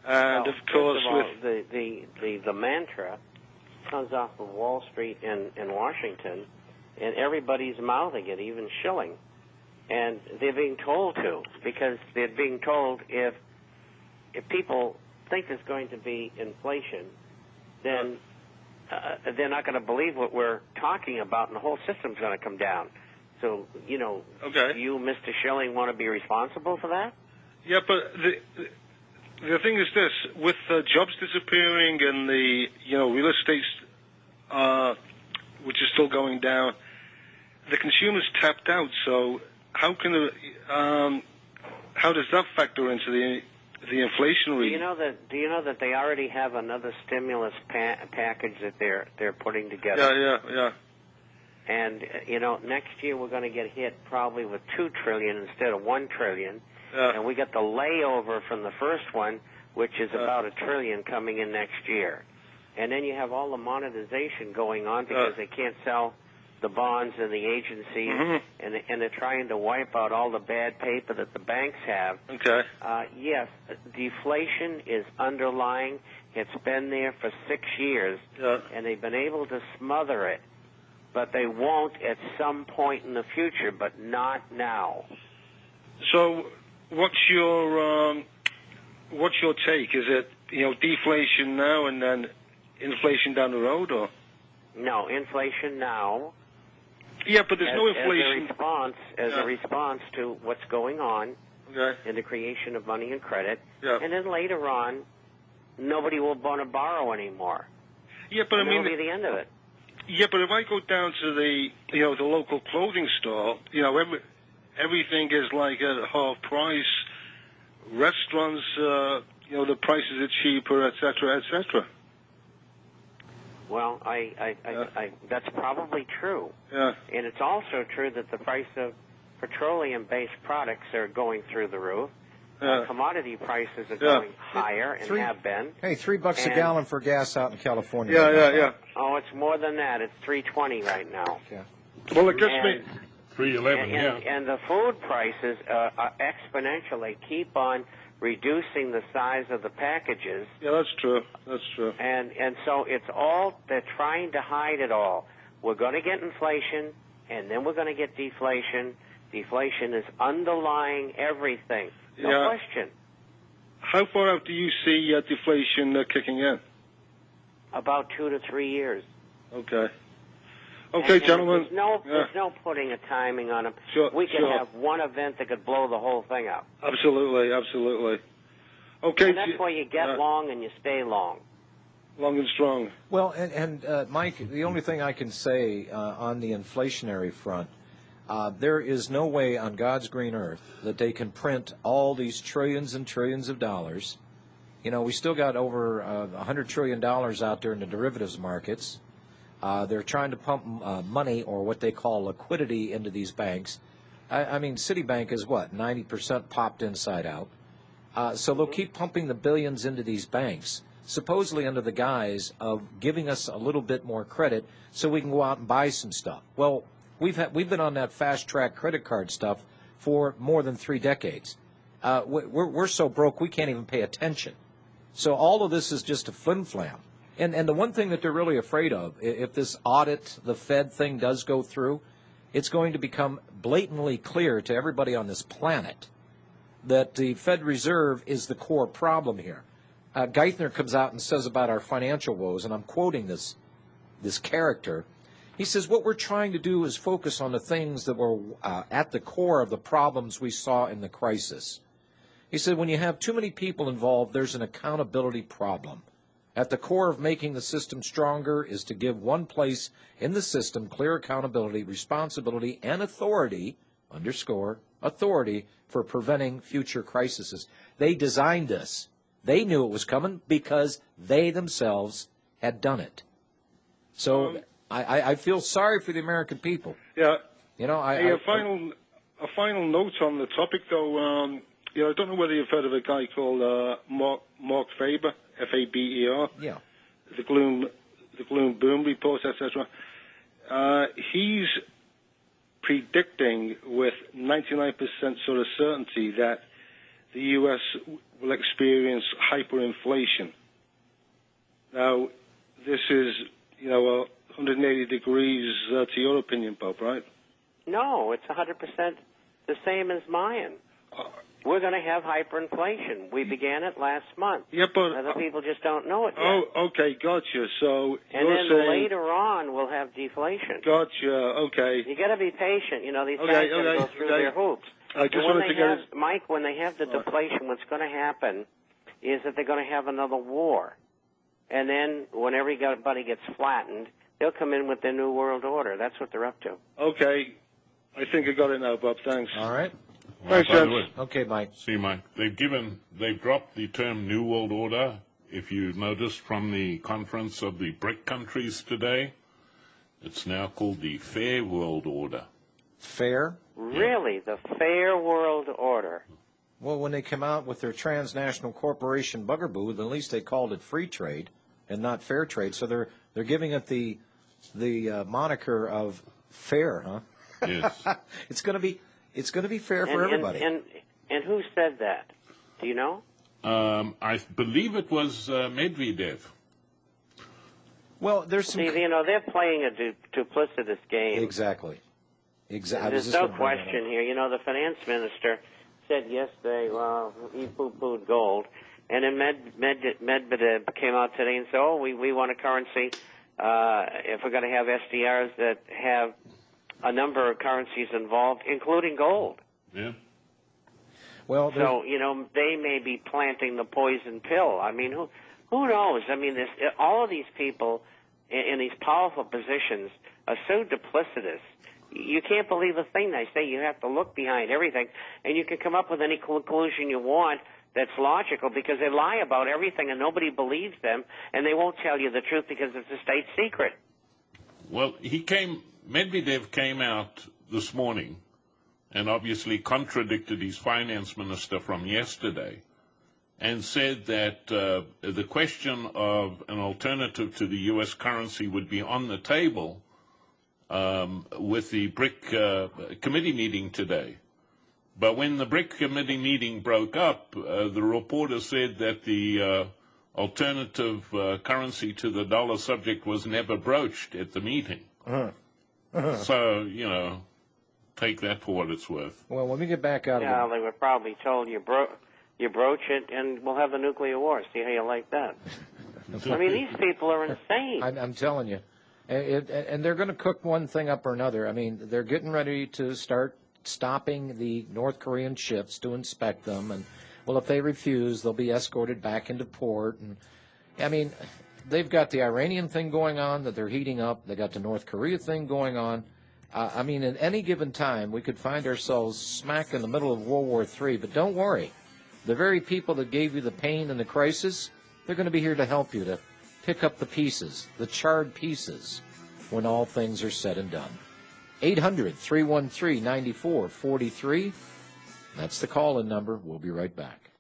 And of course, the mantra comes off of Wall Street in Washington, and everybody's mouthing it, even Schilling. And they're being told to, because they're being told if people think there's going to be inflation, then they're not going to believe what we're talking about, and the whole system's going to come down. So, do you, Mr. Schilling, want to be responsible for that? Yeah, but the thing is this: with jobs disappearing and the real estate, which is still going down, the consumer's tapped out. So how can how does that factor into the inflationary? Do you know that they already have another stimulus package that they're putting together? Yeah. And next year we're going to get hit probably with $2 trillion instead of $1 trillion. And we got the layover from the first one, which is about $1 trillion coming in next year. And then you have all the monetization going on because they can't sell the bonds and the agencies, and they're trying to wipe out all the bad paper that the banks have. Okay. Yes, deflation is underlying. It's been there for 6 years, and they've been able to smother it. But they won't at some point in the future, but not now. So what's your take? Is it deflation now and then inflation down the road, or? No, inflation now. Yeah, but there's no inflation. As a response to what's going on in the creation of money and credit. Yeah. And then later on, nobody will want to borrow anymore. Yeah, but that'll be the end of it. Yeah, but if I go down to the local clothing store, everything is like at half price. Restaurants, the prices are cheaper, et cetera. Well, that's probably true. Yeah. And it's also true that the price of petroleum-based products are going through the roof. Commodity prices are going higher and have been. Hey, $3 a gallon for gas out in California. Yeah. Oh, it's more than that. It's $3.20 right now. Yeah. Well, it gets me. $3.11. And the food prices are exponentially keep on reducing the size of the packages. Yeah, that's true. And so it's all, they're trying to hide it all. We're going to get inflation, and then we're going to get deflation. Deflation is underlying everything. No question. How far out do you see deflation kicking in? About 2 to 3 years. Okay. And gentlemen. There's no putting a timing on them. We could have one event that could blow the whole thing up. Absolutely. Okay. And that's why you get long and you stay long. Long and strong. Well, and Mike, the only thing I can say on the inflationary front, there is no way on God's green earth that they can print all these trillions and trillions of dollars. We still got over $100 trillion out there in the derivatives markets. They're trying to pump money, or what they call liquidity, into these banks. I mean, Citibank is what, 90% popped inside out. So they'll keep pumping the billions into these banks, supposedly under the guise of giving us a little bit more credit so we can go out and buy some stuff. Well, we've been on that fast-track credit card stuff for more than 3 decades. We're so broke we can't even pay attention. So all of this is just a flim-flam. And the one thing that they're really afraid of, if this audit, the Fed thing does go through, it's going to become blatantly clear to everybody on this planet that the Fed Reserve is the core problem here. Geithner comes out and says about our financial woes, and I'm quoting this character. He says, what we're trying to do is focus on the things that were at the core of the problems we saw in the crisis. He said, when you have too many people involved, there's an accountability problem. At the core of making the system stronger is to give one place in the system clear accountability, responsibility, and authority, authority for preventing future crises. They designed this. They knew it was coming because they themselves had done it. So I feel sorry for the American people. Yeah. A final note on the topic, though. I don't know whether you've heard of a guy called Mark Faber, Faber. Yeah. The gloom boom report, etc. He's predicting with 99% sort of certainty that the U.S. will experience hyperinflation. Now, this is, 180 degrees to your opinion, Bob, right? No, it's 100% the same as mine. We're going to have hyperinflation. We began it last month. Yeah, but other people just don't know it yet. Oh, okay, gotcha. So and you're then saying later on we'll have deflation. Gotcha. Okay. You got to be patient. These guys got to go through their hoops. I just wanted to get Mike, when they have the deflation, what's going to happen is that they're going to have another war, and then when everybody gets flattened, they'll come in with their new world order. That's what they're up to. Okay, I think I got it now, Bob. Thanks. All right. Thanks, James. Okay, Mike. See, Mike, they've dropped the term New World Order. If you noticed from the conference of the BRIC countries today, it's now called the Fair World Order. Fair? Really? The Fair World Order? Well, when they come out with their transnational corporation bugaboo, at least they called it free trade and not fair trade. So they're giving it the moniker of fair, huh? Yes. It's going to be fair for everybody. And who said that? Do you know? I believe it was Medvedev. Well, there's some. See, they're playing a duplicitous game. Exactly. There's no question here. The finance minister said yesterday, well, he poo-pooed gold. And then Medvedev came out today and said, we want a currency if we're going to have SDRs that have a number of currencies involved, including gold. Yeah. Well, so, they may be planting the poison pill. I mean, who knows? I mean, all of these people in these powerful positions are so duplicitous. You can't believe a thing they say. You have to look behind everything, and you can come up with any conclusion you want that's logical because they lie about everything and nobody believes them, and they won't tell you the truth because it's a state secret. Well, Medvedev came out this morning and obviously contradicted his finance minister from yesterday and said that the question of an alternative to the U.S. currency would be on the table with the BRIC committee meeting today. But when the BRIC committee meeting broke up, the reporter said that the alternative currency to the dollar subject was never broached at the meeting. So, take that for what it's worth. Well, when we get back out of it. They were probably told you broach it and we'll have a nuclear war. See how you like that? I mean, these people are insane. I'm telling you. And they're going to cook one thing up or another. I mean, they're getting ready to start stopping the North Korean ships to inspect them. And, well, if they refuse, they'll be escorted back into port. And I mean, they've got the Iranian thing going on that they're heating up. They got the North Korea thing going on. I mean, at any given time, we could find ourselves smack in the middle of World War III. But don't worry. The very people that gave you the pain and the crisis, they're going to be here to help you to pick up the pieces, the charred pieces, when all things are said and done. 800-313-9443. That's the call-in number. We'll be right back.